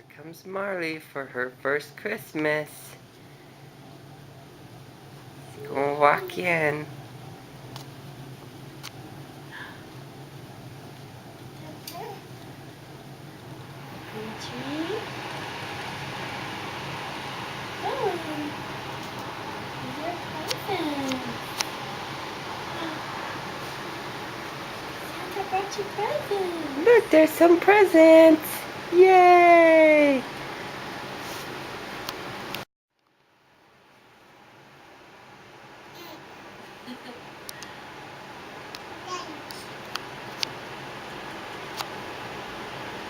Comes Marley for her first Christmas. She's gonna walk in. Tree. Oh, these are presents. Santa brought you presents. Look, there's some presents. Yay!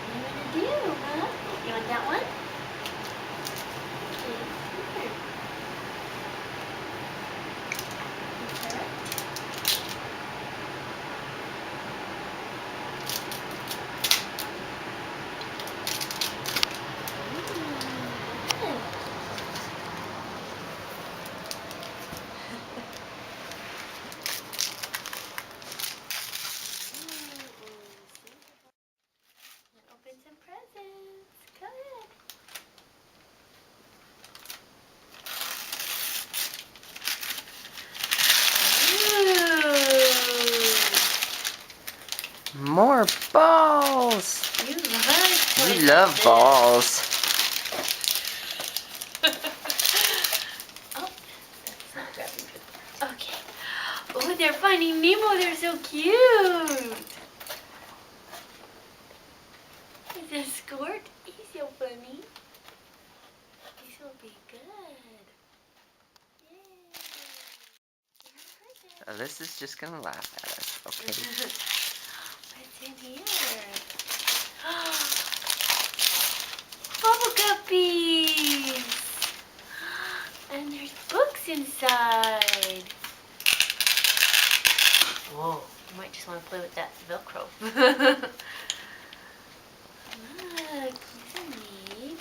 What do you want to do, huh? You want that one? Okay, here. Open some presents. Go ahead. More balls. You love toys. We love balls. Oh, that's not grabbing good. Okay. Oh, they're Finding Nemo. They're so cute. Is this Squirt? He's so funny. These will be good. Yay. Alyssa's just gonna laugh at us, okay? What's in here? Bubble guppies! And there's books inside. Whoa, you might just want to play with that Velcro. Look, these are neat.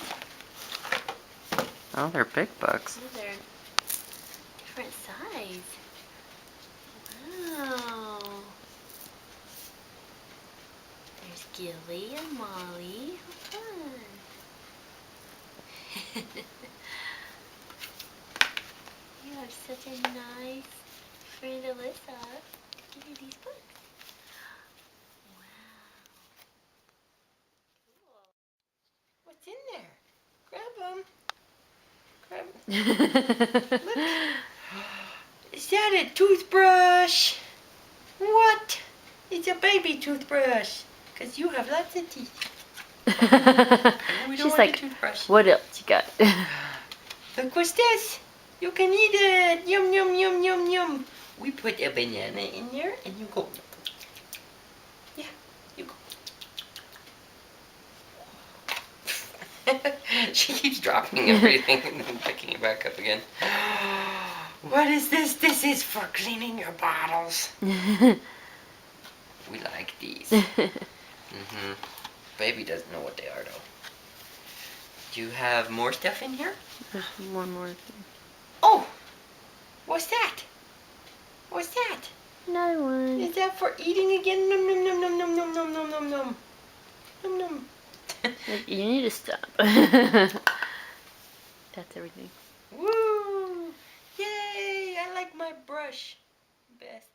Oh, they're big books. Oh, they're different size. Wow. There's Gilly and Molly. How fun. You have such a nice friend, Alyssa, to give you these books. Wow. Cool. What's in there? Grab them. Grab. Look. Is that a toothbrush? What? It's a baby toothbrush. Because you have lots of teeth. We don't She's want like, a toothbrush. what else you got? Look, what's this? You can eat it. Yum, yum, yum, yum, yum. We put a banana in there and you go. Yeah, you go. She keeps dropping everything and then picking it back up again. What is this? This is for cleaning your bottles. We like these. Baby doesn't know what they are though. Do you have more stuff in here? There's one more thing. Oh! What's that? What's that? Another one. Is that for eating again? Num num num num num num num num num num. Num num. You need to stop. That's everything. Woo! Yay! I like my brush best.